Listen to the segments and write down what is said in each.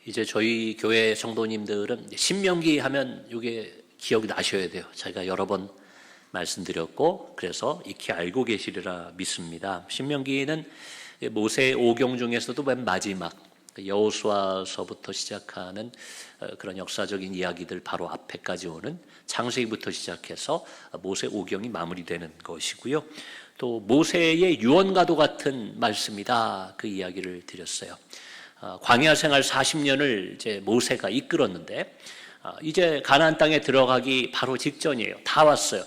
이제 저희 교회 성도님들은 신명기 하면 이게 기억이 나셔야 돼요. 제가 여러 번 말씀드렸고 그래서 익히 알고 계시리라 믿습니다. 신명기는 모세 오경 중에서도 맨 마지막 여호수아서부터 시작하는 그런 역사적인 이야기들 바로 앞에까지 오는 창세기부터 시작해서 모세 오경이 마무리되는 것이고요. 또 모세의 유언과도 같은 말씀이다, 그 이야기를 드렸어요. 광야 생활 40년을 이제 모세가 이끌었는데 이제 가나안 땅에 들어가기 바로 직전이에요. 다 왔어요.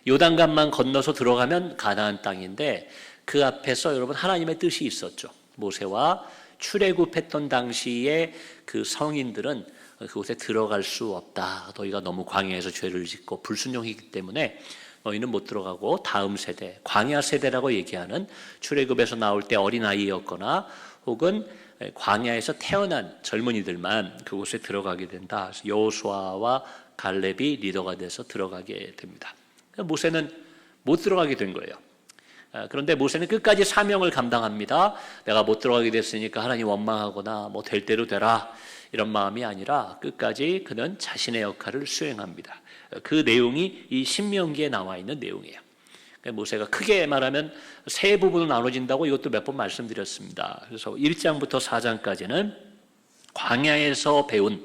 요단강만 건너서 들어가면 가나안 땅인데 그 앞에서 여러분 하나님의 뜻이 있었죠. 모세와 출애굽했던 당시에 그 성인들은 그곳에 들어갈 수 없다. 너희가 너무 광야에서 죄를 짓고 불순종이기 때문에 너희는 못 들어가고 다음 세대, 광야 세대라고 얘기하는 출애굽에서 나올 때 어린아이였거나 혹은 광야에서 태어난 젊은이들만 그곳에 들어가게 된다. 여호수아와 갈렙이 리더가 돼서 들어가게 됩니다. 모세는 못 들어가게 된 거예요. 그런데 모세는 끝까지 사명을 감당합니다. 내가 못 들어가게 됐으니까 하나님 원망하거나 뭐 될 대로 되라 이런 마음이 아니라 끝까지 그는 자신의 역할을 수행합니다. 그 내용이 이 신명기에 나와 있는 내용이에요. 모세가 크게 말하면 세 부분으로 나눠진다고 이것도 몇 번 말씀드렸습니다. 그래서 1장부터 4장까지는 광야에서 배운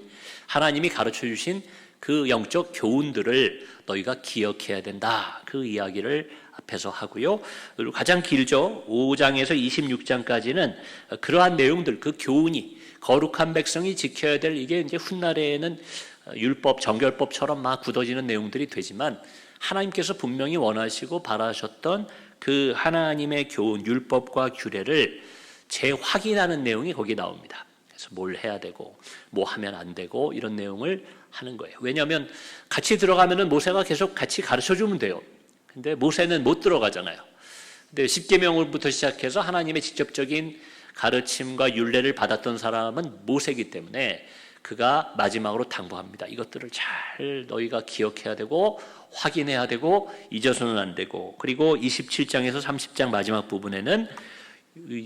하나님이 가르쳐 주신 그 영적 교훈들을 너희가 기억해야 된다, 그 이야기를 앞에서 하고요. 그리고 가장 길죠. 5장에서 26장까지는 그러한 내용들, 그 교훈이 거룩한 백성이 지켜야 될, 이게 이제 훗날에는 율법, 정결법처럼 막 굳어지는 내용들이 되지만 하나님께서 분명히 원하시고 바라셨던 그 하나님의 교훈, 율법과 규례를 재확인하는 내용이 거기 나옵니다. 그래서 뭘 해야 되고 뭐 하면 안 되고 이런 내용을 하는 거예요. 왜냐하면 같이 들어가면은 모세가 계속 같이 가르쳐 주면 돼요. 근데 모세는 못 들어가잖아요. 근데 십계명부터 시작해서 하나님의 직접적인 가르침과 율례를 받았던 사람은 모세이기 때문에 그가 마지막으로 당부합니다. 이것들을 잘 너희가 기억해야 되고 확인해야 되고 잊어서는 안 되고, 그리고 27장에서 30장 마지막 부분에는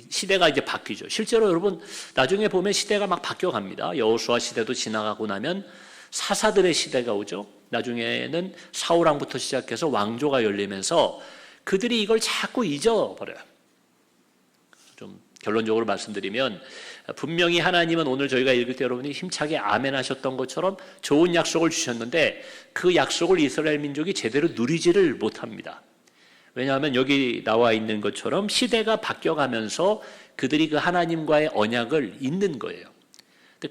시대가 이제 바뀌죠. 실제로 여러분 나중에 보면 시대가 막 바뀌어갑니다. 여호수아 시대도 지나가고 나면 사사들의 시대가 오죠. 나중에는 사울왕부터 시작해서 왕조가 열리면서 그들이 이걸 자꾸 잊어버려요. 좀 결론적으로 말씀드리면 분명히 하나님은 오늘 저희가 읽을 때 여러분이 힘차게 아멘 하셨던 것처럼 좋은 약속을 주셨는데 그 약속을 이스라엘 민족이 제대로 누리지를 못합니다. 왜냐하면 여기 나와 있는 것처럼 시대가 바뀌어가면서 그들이 그 하나님과의 언약을 잊는 거예요.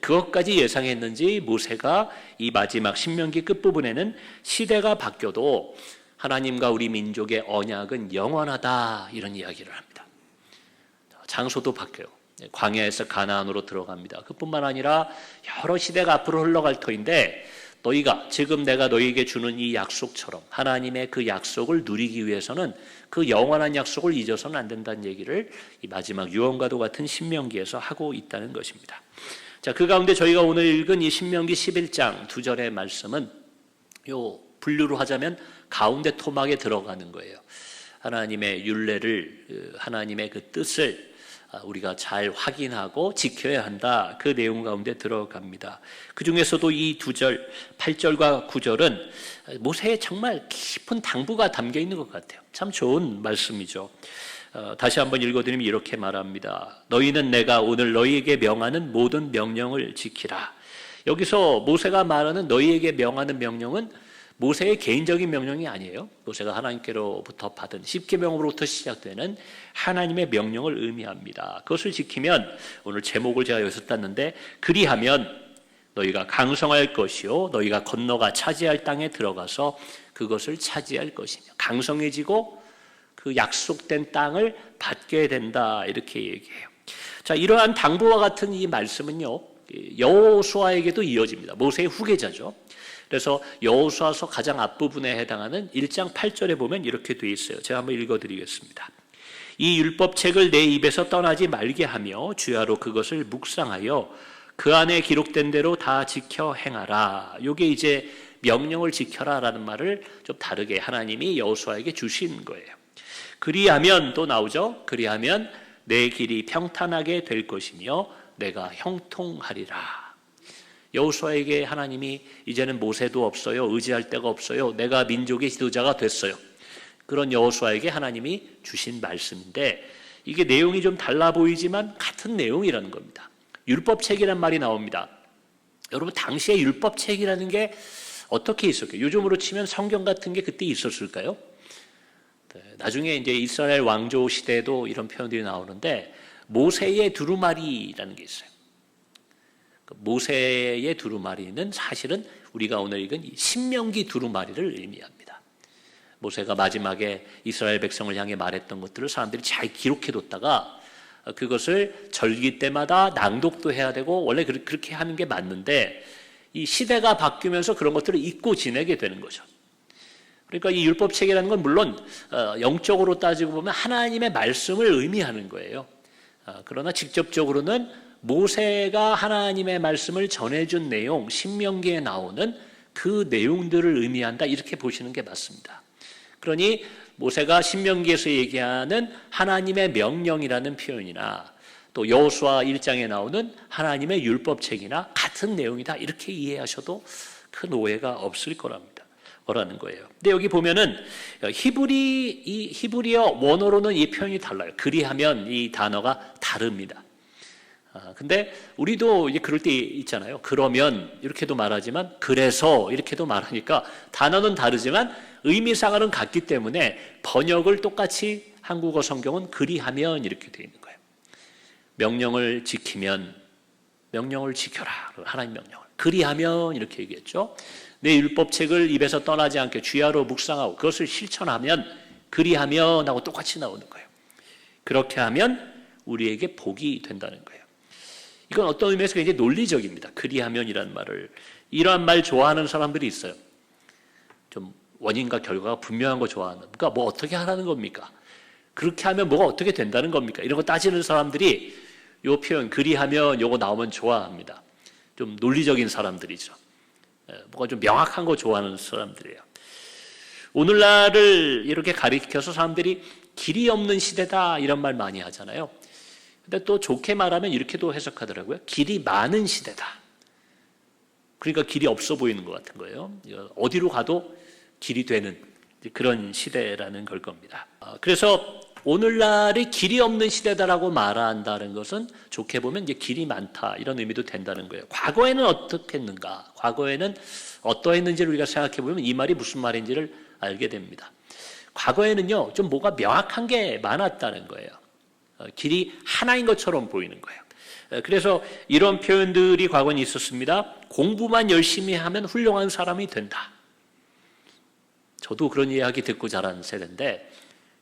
그것까지 예상했는지 모세가 이 마지막 신명기 끝부분에는 시대가 바뀌어도 하나님과 우리 민족의 언약은 영원하다, 이런 이야기를 합니다. 장소도 바뀌어요. 광야에서 가나안으로 들어갑니다. 그뿐만 아니라 여러 시대가 앞으로 흘러갈 터인데 너희가 지금 내가 너희에게 주는 이 약속처럼 하나님의 그 약속을 누리기 위해서는 그 영원한 약속을 잊어서는 안 된다는 얘기를 이 마지막 유언과도 같은 신명기에서 하고 있다는 것입니다. 자, 그 가운데 저희가 오늘 읽은 이 신명기 11장 2절의 말씀은 요 분류로 하자면 가운데 토막에 들어가는 거예요. 하나님의 율례를, 하나님의 그 뜻을 우리가 잘 확인하고 지켜야 한다, 그 내용 가운데 들어갑니다. 그 중에서도 이 2절, 8절과 9절은 모세의 정말 깊은 당부가 담겨 있는 것 같아요. 참 좋은 말씀이죠. 다시 한번 읽어드리면 이렇게 말합니다. 너희는 내가 오늘 너희에게 명하는 모든 명령을 지키라. 여기서 모세가 말하는 너희에게 명하는 명령은 모세의 개인적인 명령이 아니에요. 모세가 하나님께로부터 받은 십계명으로부터 시작되는 하나님의 명령을 의미합니다. 그것을 지키면, 오늘 제목을 제가 여기서 땄는데, 그리하면 너희가 강성할 것이요 너희가 건너가 차지할 땅에 들어가서 그것을 차지할 것이며 강성해지고 그 약속된 땅을 받게 된다, 이렇게 얘기해요. 자, 이러한 당부와 같은 이 말씀은요 여호수아에게도 이어집니다. 모세의 후계자죠. 그래서 여호수아서 가장 앞부분에 해당하는 1장 8절에 보면 이렇게 되어 있어요. 제가 한번 읽어드리겠습니다. 이 율법책을 내 입에서 떠나지 말게 하며 주야로 그것을 묵상하여 그 안에 기록된 대로 다 지켜 행하라. 이게 이제 명령을 지켜라라는 말을 좀 다르게 하나님이 여호수아에게 주신 거예요. 그리하면 또 나오죠. 그리하면 내 길이 평탄하게 될 것이며 내가 형통하리라. 여호수아에게 하나님이 이제는 모세도 없어요. 의지할 데가 없어요. 내가 민족의 지도자가 됐어요. 그런 여호수아에게 하나님이 주신 말씀인데 이게 내용이 좀 달라 보이지만 같은 내용이라는 겁니다. 율법책이란 말이 나옵니다. 여러분 당시에 율법책이라는 게 어떻게 있었을까요? 요즘으로 치면 성경 같은 게 그때 있었을까요? 나중에 이제 이스라엘 왕조 시대에도 이런 표현들이 나오는데 모세의 두루마리라는 게 있어요. 모세의 두루마리는 사실은 우리가 오늘 읽은 신명기 두루마리를 의미합니다. 모세가 마지막에 이스라엘 백성을 향해 말했던 것들을 사람들이 잘 기록해뒀다가 그것을 절기 때마다 낭독도 해야 되고 원래 그렇게 하는 게 맞는데 이 시대가 바뀌면서 그런 것들을 잊고 지내게 되는 거죠. 그러니까 이 율법책이라는 건 물론 영적으로 따지고 보면 하나님의 말씀을 의미하는 거예요. 그러나 직접적으로는 모세가 하나님의 말씀을 전해준 내용, 신명기에 나오는 그 내용들을 의미한다 이렇게 보시는 게 맞습니다. 그러니 모세가 신명기에서 얘기하는 하나님의 명령이라는 표현이나 또 여호수아 1장에 나오는 하나님의 율법책이나 같은 내용이다 이렇게 이해하셔도 큰 오해가 없을 거라는 거예요. 근데 여기 보면은 히브리어 원어로는 이 표현이 달라요. 그리하면 이 단어가 다릅니다. 근데 우리도 이제 그럴 때 있잖아요. 그러면 이렇게도 말하지만 그래서 이렇게도 말하니까 단어는 다르지만 의미상으로는 같기 때문에 번역을 똑같이 한국어 성경은 그리하면 이렇게 되어 있는 거예요. 명령을 지키면 명령을 지켜라. 하나님 명령을. 그리하면 이렇게 얘기했죠. 내 율법책을 입에서 떠나지 않게 주야로 묵상하고 그것을 실천하면 그리하면 하고 똑같이 나오는 거예요. 그렇게 하면 우리에게 복이 된다는 거예요. 이건 어떤 의미에서 굉장히 논리적입니다. 그리하면이라는 말을. 이러한 말 좋아하는 사람들이 있어요. 좀 원인과 결과가 분명한 거 좋아하는. 그러니까 뭐 어떻게 하라는 겁니까? 그렇게 하면 뭐가 어떻게 된다는 겁니까? 이런 거 따지는 사람들이 이 표현 그리하면 요거 나오면 좋아합니다. 좀 논리적인 사람들이죠. 뭐가 좀 명확한 거 좋아하는 사람들이에요. 오늘날을 이렇게 가리켜서 사람들이 길이 없는 시대다 이런 말 많이 하잖아요. 근데 또 좋게 말하면 이렇게도 해석하더라고요. 길이 많은 시대다. 그러니까 길이 없어 보이는 것 같은 거예요. 어디로 가도 길이 되는 그런 시대라는 걸 겁니다. 그래서 오늘날이 길이 없는 시대다라고 말한다는 것은 좋게 보면 이제 길이 많다 이런 의미도 된다는 거예요. 과거에는 어떻게 했는가? 과거에는 어떠했는지를 우리가 생각해 보면 이 말이 무슨 말인지를 알게 됩니다. 과거에는요 좀 뭐가 명확한 게 많았다는 거예요. 길이 하나인 것처럼 보이는 거예요. 그래서 이런 표현들이 과거에 있었습니다. 공부만 열심히 하면 훌륭한 사람이 된다. 저도 그런 이야기 듣고 자란 세대인데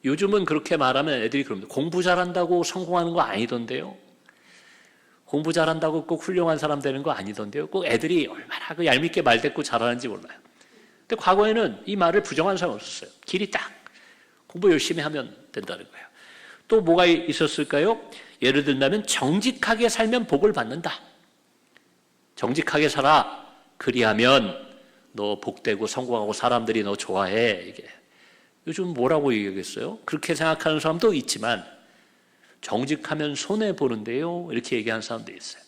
요즘은 그렇게 말하면 애들이 그럽니다. 공부 잘한다고 성공하는 거 아니던데요. 공부 잘한다고 꼭 훌륭한 사람 되는 거 아니던데요. 꼭 애들이 얼마나 그 얄밉게 말대꾸 잘하는지 몰라요. 근데 과거에는 이 말을 부정한 사람이 없었어요. 길이 딱 공부 열심히 하면 된다는 거예요. 또 뭐가 있었을까요? 예를 들면 정직하게 살면 복을 받는다. 정직하게 살아. 그리하면 너 복되고 성공하고 사람들이 너 좋아해. 이게 요즘 뭐라고 얘기하겠어요? 그렇게 생각하는 사람도 있지만 정직하면 손해보는데요. 이렇게 얘기하는 사람도 있어요.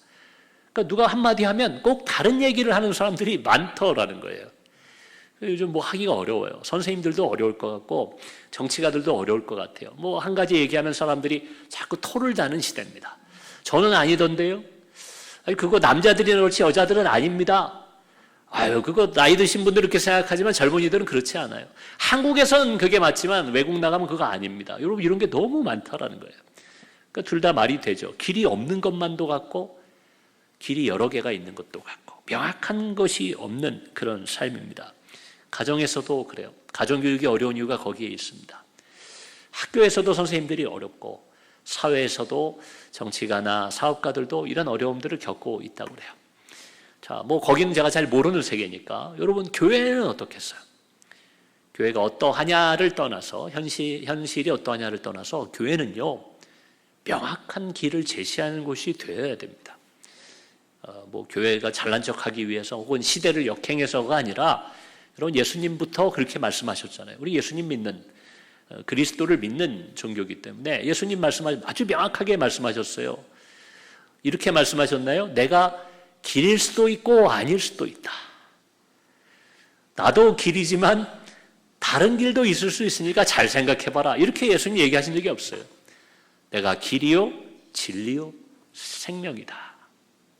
그러니까 누가 한마디 하면 꼭 다른 얘기를 하는 사람들이 많더라는 거예요. 요즘 뭐 하기가 어려워요. 선생님들도 어려울 것 같고 정치가들도 어려울 것 같아요. 뭐 한 가지 얘기하면 사람들이 자꾸 토를 다는 시대입니다. 저는 아니던데요. 아니 그거 남자들이나 그렇지 여자들은 아닙니다. 아유 그거 나이 드신 분들 이렇게 생각하지만 젊은이들은 그렇지 않아요. 한국에선 그게 맞지만 외국 나가면 그거 아닙니다. 여러분 이런 게 너무 많다라는 거예요. 그러니까 둘 다 말이 되죠. 길이 없는 것만도 같고 길이 여러 개가 있는 것도 같고 명확한 것이 없는 그런 삶입니다. 가정에서도 그래요. 가정교육이 어려운 이유가 거기에 있습니다. 학교에서도 선생님들이 어렵고 사회에서도 정치가나 사업가들도 이런 어려움들을 겪고 있다고 그래요. 자, 뭐 거기는 제가 잘 모르는 세계니까 여러분 교회는 어떻겠어요? 교회가 어떠하냐를 떠나서 현실이 어떠하냐를 떠나서 교회는요 명확한 길을 제시하는 곳이 되어야 됩니다. 뭐 교회가 잘난 척하기 위해서 혹은 시대를 역행해서가 아니라 여러분 예수님부터 그렇게 말씀하셨잖아요. 우리 예수님 믿는 그리스도를 믿는 종교이기 때문에 예수님 말씀하신 아주 명확하게 말씀하셨어요. 이렇게 말씀하셨나요? 내가 길일 수도 있고 아닐 수도 있다. 나도 길이지만 다른 길도 있을 수 있으니까 잘 생각해봐라. 이렇게 예수님 얘기하신 적이 없어요. 내가 길이요 진리요 생명이다.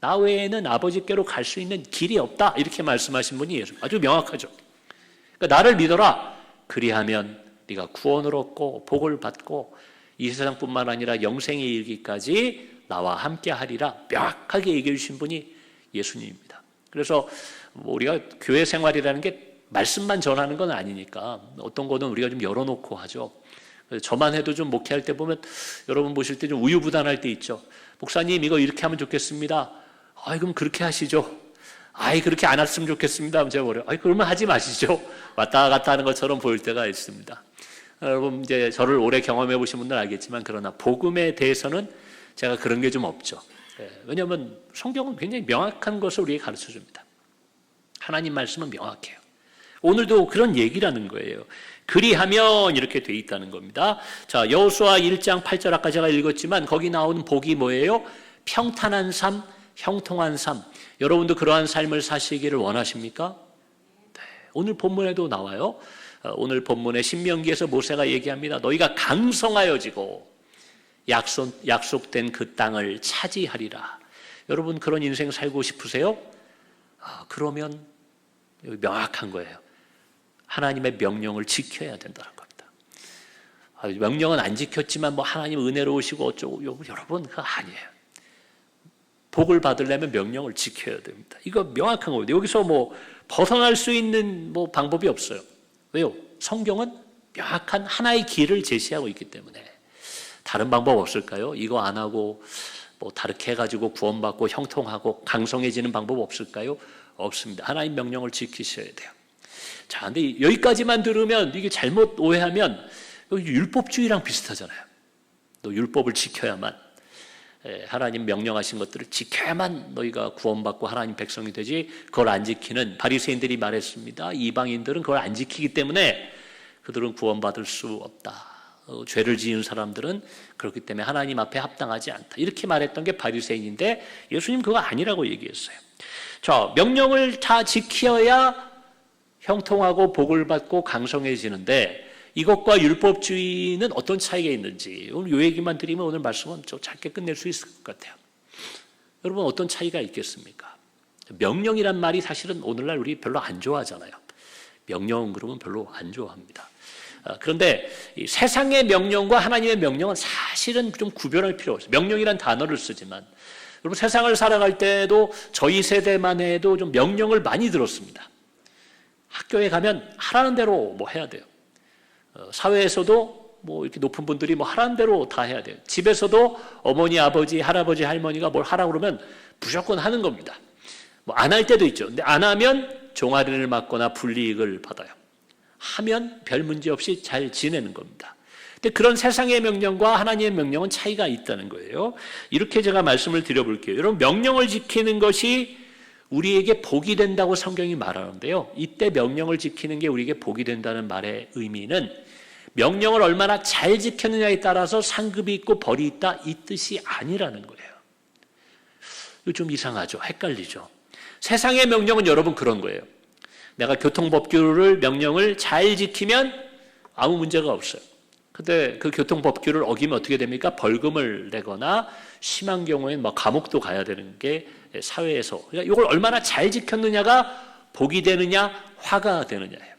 나 외에는 아버지께로 갈 수 있는 길이 없다. 이렇게 말씀하신 분이 예수. 아주 명확하죠. 그러니까 나를 믿어라. 그리하면 네가 구원을 얻고 복을 받고 이 세상뿐만 아니라 영생에 이르기까지 나와 함께 하리라. 명확하게 얘기해 주신 분이 예수님입니다. 그래서 우리가 교회 생활이라는 게 말씀만 전하는 건 아니니까 어떤 거는 우리가 좀 열어놓고 하죠. 저만 해도 좀 목회할 때 보면 여러분 보실 때 좀 우유부단할 때 있죠. 목사님 이거 이렇게 하면 좋겠습니다. 그럼 그렇게 하시죠. 그렇게 안 했으면 좋겠습니다. 제가 뭐래요? 그러면 하지 마시죠. 왔다 갔다 하는 것처럼 보일 때가 있습니다. 여러분 이제 저를 오래 경험해 보신 분들은 알겠지만 그러나 복음에 대해서는 제가 그런 게 좀 없죠. 왜냐하면 성경은 굉장히 명확한 것을 우리에게 가르쳐 줍니다. 하나님 말씀은 명확해요. 오늘도 그런 얘기라는 거예요. 그리하면 이렇게 돼 있다는 겁니다. 자, 여호수아 1장 8절 아까 제가 읽었지만 거기 나오는 복이 뭐예요? 평탄한 삶, 형통한 삶. 여러분도 그러한 삶을 사시기를 원하십니까? 네, 오늘 본문에도 나와요. 오늘 본문의 신명기에서 모세가 얘기합니다. 너희가 강성하여지고 약속된 그 땅을 차지하리라. 여러분 그런 인생 살고 싶으세요? 그러면 여기 명확한 거예요. 하나님의 명령을 지켜야 된다는 겁니다. 명령은 안 지켰지만 하나님 은혜로우시고 어쩌고 여러분 그거 아니에요. 복을 받으려면 명령을 지켜야 됩니다. 이거 명확한 겁니다. 여기서 벗어날 수 있는 방법이 없어요. 왜요? 성경은 명확한 하나의 길을 제시하고 있기 때문에. 다른 방법 없을까요? 이거 안 하고 다르게 해가지고 구원받고 형통하고 강성해지는 방법 없을까요? 없습니다. 하나님 명령을 지키셔야 돼요. 자, 근데 여기까지만 들으면 이게 잘못 오해하면 율법주의랑 비슷하잖아요. 너 율법을 지켜야만, 하나님 명령하신 것들을 지켜야만 너희가 구원받고 하나님 백성이 되지, 그걸 안 지키는 바리새인들이 말했습니다. 이방인들은 그걸 안 지키기 때문에 그들은 구원받을 수 없다. 죄를 지은 사람들은 그렇기 때문에 하나님 앞에 합당하지 않다. 이렇게 말했던 게 바리새인인데 예수님 그거 아니라고 얘기했어요. 자, 명령을 다 지켜야 형통하고 복을 받고 강성해지는데 이것과 율법주의는 어떤 차이가 있는지 오늘 이 얘기만 드리면 오늘 말씀은 좀 짧게 끝낼 수 있을 것 같아요. 여러분 어떤 차이가 있겠습니까? 명령이란 말이 사실은 오늘날 우리 별로 안 좋아하잖아요. 명령 그러면 별로 안 좋아합니다. 그런데 이 세상의 명령과 하나님의 명령은 사실은 좀 구별할 필요가 있어요. 명령이란 단어를 쓰지만 여러분 세상을 살아갈 때도 저희 세대만 해도 좀 명령을 많이 들었습니다. 학교에 가면 하라는 대로 해야 돼요. 사회에서도 이렇게 높은 분들이 하라는 대로 다 해야 돼요. 집에서도 어머니, 아버지, 할아버지, 할머니가 뭘 하라고 그러면 무조건 하는 겁니다. 안 할 때도 있죠. 근데 안 하면 종아리를 맞거나 불이익을 받아요. 하면 별 문제 없이 잘 지내는 겁니다. 근데 그런 세상의 명령과 하나님의 명령은 차이가 있다는 거예요. 이렇게 제가 말씀을 드려볼게요. 여러분 명령을 지키는 것이 우리에게 복이 된다고 성경이 말하는데요. 이때 명령을 지키는 게 우리에게 복이 된다는 말의 의미는 명령을 얼마나 잘 지켰느냐에 따라서 상급이 있고 벌이 있다 이 뜻이 아니라는 거예요. 이거 좀 이상하죠. 헷갈리죠. 세상의 명령은 여러분 그런 거예요. 내가 교통법규를 명령을 잘 지키면 아무 문제가 없어요. 근데 그 교통법규를 어기면 어떻게 됩니까? 벌금을 내거나 심한 경우에는 감옥도 가야 되는 게 사회에서. 그러니까 이걸 얼마나 잘 지켰느냐가 복이 되느냐 화가 되느냐예요.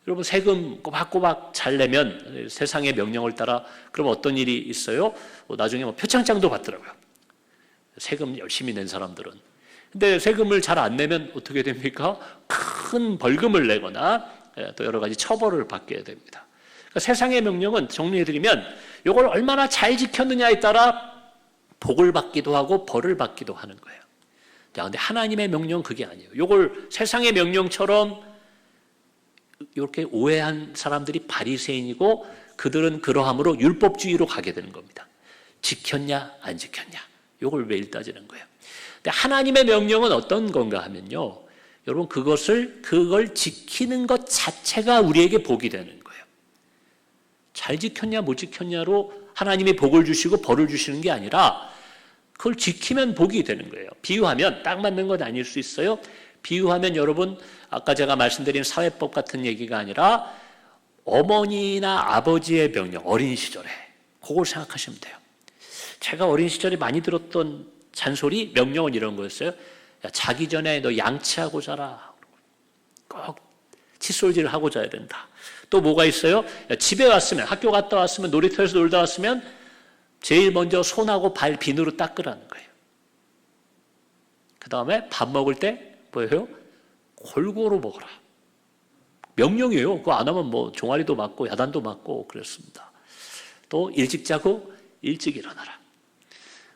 여러분 세금 꼬박꼬박 잘 내면 세상의 명령을 따라 그럼 어떤 일이 있어요? 나중에 표창장도 받더라고요. 세금 열심히 낸 사람들은. 근데 세금을 잘 안 내면 어떻게 됩니까? 큰 벌금을 내거나 또 여러 가지 처벌을 받게 됩니다. 그러니까 세상의 명령은 정리해드리면 이걸 얼마나 잘 지켰느냐에 따라 복을 받기도 하고 벌을 받기도 하는 거예요. 그런데 하나님의 명령은 그게 아니에요. 이걸 세상의 명령처럼 이렇게 오해한 사람들이 바리새인이고 그들은 그러함으로 율법주의로 가게 되는 겁니다. 지켰냐 안 지켰냐 이걸 매일 따지는 거예요. 근데 하나님의 명령은 어떤 건가 하면요. 여러분 그걸 지키는 것 자체가 우리에게 복이 되는 거예요. 잘 지켰냐 못 지켰냐로 하나님이 복을 주시고 벌을 주시는 게 아니라 그걸 지키면 복이 되는 거예요. 비유하면 딱 맞는 건 아닐 수 있어요. 비유하면 여러분 아까 제가 말씀드린 사회법 같은 얘기가 아니라 어머니나 아버지의 명령, 어린 시절에 그걸 생각하시면 돼요. 제가 어린 시절에 많이 들었던 잔소리, 명령은 이런 거였어요. 야, 자기 전에 너 양치하고 자라. 꼭 칫솔질을 하고 자야 된다. 또 뭐가 있어요? 야, 집에 왔으면, 학교 갔다 왔으면, 놀이터에서 놀다 왔으면 제일 먼저 손하고 발 비누로 닦으라는 거예요. 그 다음에 밥 먹을 때 뭐예요? 골고루 먹어라. 명령이에요. 그거 안 하면 뭐 종아리도 맞고 야단도 맞고 그랬습니다. 또 일찍 자고 일찍 일어나라.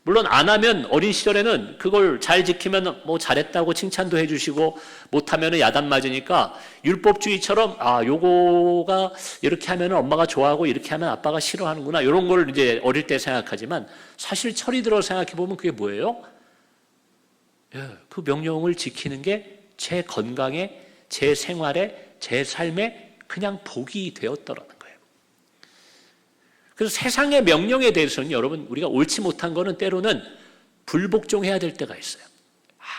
물론 안 하면 어린 시절에는 그걸 잘 지키면 뭐 잘했다고 칭찬도 해주시고 못하면 야단 맞으니까 율법주의처럼 요거가 이렇게 하면 엄마가 좋아하고 이렇게 하면 아빠가 싫어하는구나 이런 걸 이제 어릴 때 생각하지만 사실 철이 들어 생각해 보면 그게 뭐예요? 그 명령을 지키는 게 제 건강에, 제 생활에, 제 삶에 그냥 복이 되었더라는 거예요. 그래서 세상의 명령에 대해서는 여러분 우리가 옳지 못한 거는 때로는 불복종해야 될 때가 있어요.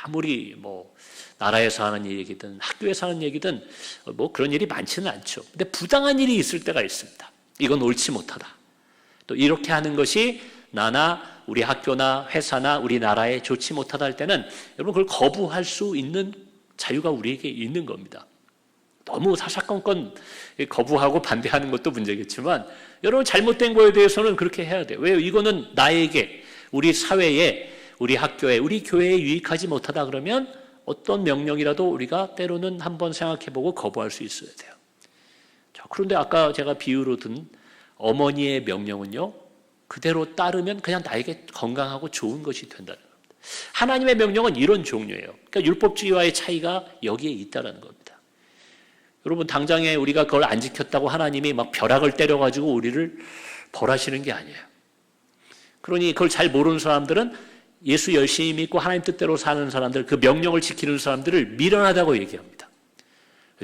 아무리 뭐 나라에서 하는 얘기든 학교에서 하는 얘기든 뭐 그런 일이 많지는 않죠. 근데 부당한 일이 있을 때가 있습니다. 이건 옳지 못하다. 또 이렇게 하는 것이 나나 우리 학교나 회사나 우리나라에 좋지 못하다 할 때는 여러분 그걸 거부할 수 있는 자유가 우리에게 있는 겁니다. 너무 사사건건 거부하고 반대하는 것도 문제겠지만 여러분 잘못된 거에 대해서는 그렇게 해야 돼요. 왜요? 이거는 나에게, 우리 사회에, 우리 학교에, 우리 교회에 유익하지 못하다 그러면 어떤 명령이라도 우리가 때로는 한번 생각해보고 거부할 수 있어야 돼요. 자, 그런데 아까 제가 비유로 든 어머니의 명령은요, 그대로 따르면 그냥 나에게 건강하고 좋은 것이 된다는 겁니다. 하나님의 명령은 이런 종류예요. 그러니까 율법주의와의 차이가 여기에 있다는 겁니다. 여러분 당장에 우리가 그걸 안 지켰다고 하나님이 막 벼락을 때려가지고 우리를 벌하시는 게 아니에요. 그러니 그걸 잘 모르는 사람들은 예수 열심히 믿고 하나님 뜻대로 사는 사람들, 그 명령을 지키는 사람들을 미련하다고 얘기합니다.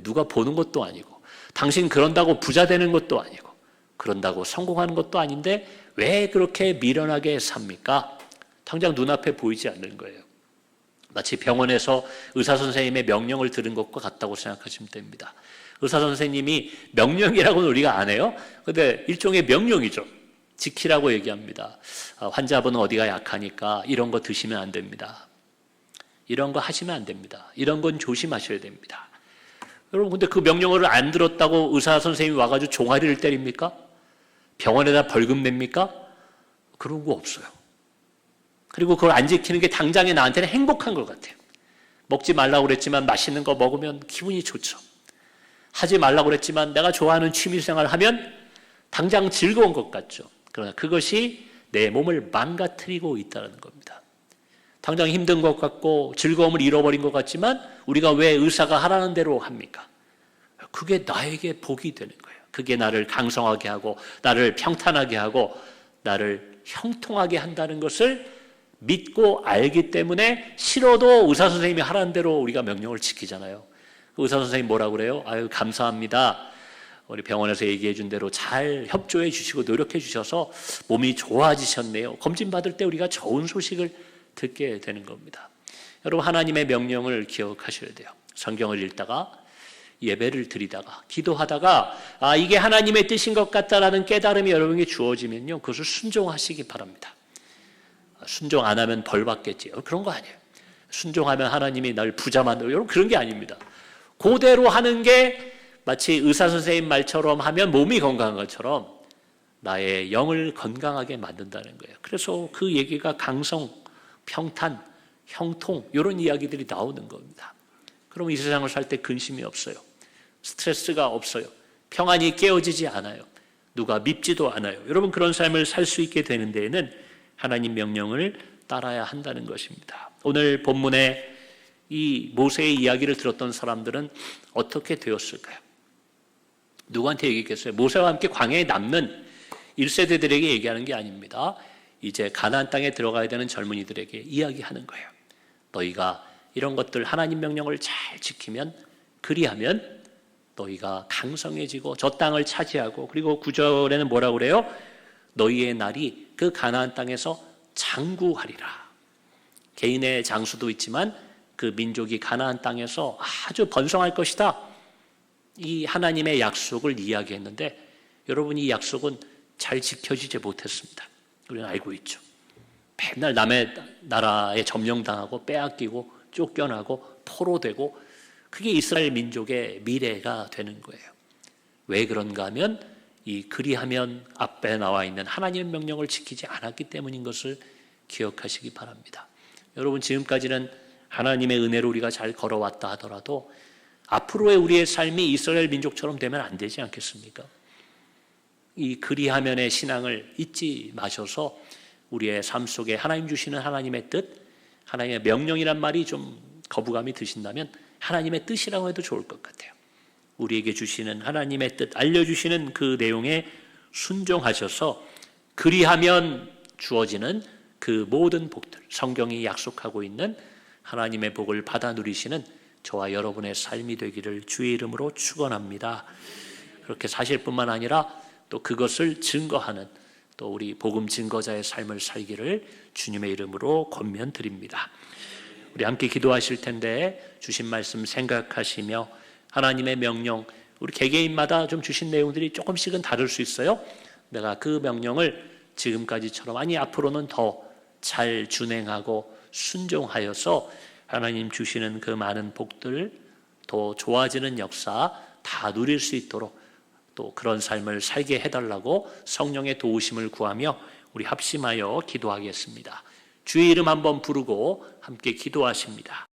누가 보는 것도 아니고 당신 그런다고 부자 되는 것도 아니고 그런다고 성공하는 것도 아닌데 왜 그렇게 미련하게 삽니까? 당장 눈앞에 보이지 않는 거예요. 마치 병원에서 의사 선생님의 명령을 들은 것과 같다고 생각하시면 됩니다. 의사 선생님이 명령이라고는 우리가 안 해요. 근데 일종의 명령이죠. 지키라고 얘기합니다. 환자분은 어디가 약하니까 이런 거 드시면 안 됩니다. 이런 거 하시면 안 됩니다. 이런 건 조심하셔야 됩니다. 여러분 근데 그 명령을 안 들었다고 의사 선생님이 와가지고 종아리를 때립니까? 병원에다 벌금 냅니까? 그런 거 없어요. 그리고 그걸 안 지키는 게 당장에 나한테는 행복한 것 같아요. 먹지 말라고 그랬지만 맛있는 거 먹으면 기분이 좋죠. 하지 말라고 그랬지만 내가 좋아하는 취미생활을 하면 당장 즐거운 것 같죠. 그러나 그것이 내 몸을 망가뜨리고 있다는 겁니다. 당장 힘든 것 같고 즐거움을 잃어버린 것 같지만 우리가 왜 의사가 하라는 대로 합니까? 그게 나에게 복이 되는 거예요. 그게 나를 강성하게 하고 나를 평탄하게 하고 나를 형통하게 한다는 것을 믿고 알기 때문에 싫어도 의사 선생님이 하라는 대로 우리가 명령을 지키잖아요. 의사 선생님 뭐라고 그래요? 아유 감사합니다. 우리 병원에서 얘기해 준 대로 잘 협조해 주시고 노력해 주셔서 몸이 좋아지셨네요. 검진 받을 때 우리가 좋은 소식을 듣게 되는 겁니다. 여러분 하나님의 명령을 기억하셔야 돼요. 성경을 읽다가 예배를 드리다가 기도하다가 이게 하나님의 뜻인 것 같다라는 깨달음이 여러분에게 주어지면요. 그것을 순종하시기 바랍니다. 순종 안 하면 벌 받겠지. 그런 거 아니에요. 순종하면 하나님이 날 부자 만들어. 여러분 그런 게 아닙니다. 그대로 하는 게 마치 의사 선생님 말처럼 하면 몸이 건강한 것처럼 나의 영을 건강하게 만든다는 거예요. 그래서 그 얘기가 강성, 평탄, 형통 이런 이야기들이 나오는 겁니다. 그럼 이 세상을 살 때 근심이 없어요. 스트레스가 없어요. 평안이 깨어지지 않아요. 누가 밉지도 않아요. 여러분 그런 삶을 살 수 있게 되는 데에는 하나님 명령을 따라야 한다는 것입니다. 오늘 본문에 이 모세의 이야기를 들었던 사람들은 어떻게 되었을까요? 누구한테 얘기했겠어요? 모세와 함께 광야에 남는 1세대들에게 얘기하는 게 아닙니다. 이제 가나안 땅에 들어가야 되는 젊은이들에게 이야기하는 거예요. 너희가 이런 것들 하나님 명령을 잘 지키면 그리하면 너희가 강성해지고 저 땅을 차지하고 그리고 9절에는 뭐라고 그래요? 너희의 날이 그 가나안 땅에서 장구하리라. 개인의 장수도 있지만 그 민족이 가나안 땅에서 아주 번성할 것이다. 이 하나님의 약속을 이야기했는데 여러분, 이 약속은 잘 지켜지지 못했습니다. 우리는 알고 있죠. 맨날 남의 나라에 점령당하고 빼앗기고 쫓겨나고 포로되고, 그게 이스라엘 민족의 미래가 되는 거예요. 왜 그런가 하면 이 그리하면 앞에 나와 있는 하나님의 명령을 지키지 않았기 때문인 것을 기억하시기 바랍니다. 여러분, 지금까지는 하나님의 은혜로 우리가 잘 걸어왔다 하더라도 앞으로의 우리의 삶이 이스라엘 민족처럼 되면 안 되지 않겠습니까? 이 그리하면의 신앙을 잊지 마셔서 우리의 삶 속에 하나님 주시는 하나님의 뜻, 하나님의 명령이란 말이 좀 거부감이 드신다면 하나님의 뜻이라고 해도 좋을 것 같아요. 우리에게 주시는 하나님의 뜻, 알려주시는 그 내용에 순종하셔서 그리하면 주어지는 그 모든 복들, 성경이 약속하고 있는 하나님의 복을 받아 누리시는 저와 여러분의 삶이 되기를 주의 이름으로 축원합니다. 그렇게 사실 뿐만 아니라 또 그것을 증거하는 또 우리 복음 증거자의 삶을 살기를 주님의 이름으로 권면드립니다. 우리 함께 기도하실 텐데 주신 말씀 생각하시며 하나님의 명령, 우리 개개인마다 좀 주신 내용들이 조금씩은 다를 수 있어요. 내가 그 명령을 지금까지처럼, 아니 앞으로는 더 잘 준행하고 순종하여서 하나님 주시는 그 많은 복들, 더 좋아지는 역사 다 누릴 수 있도록 또 그런 삶을 살게 해달라고 성령의 도우심을 구하며 우리 합심하여 기도하겠습니다. 주의 이름 한번 부르고 함께 기도하십니다.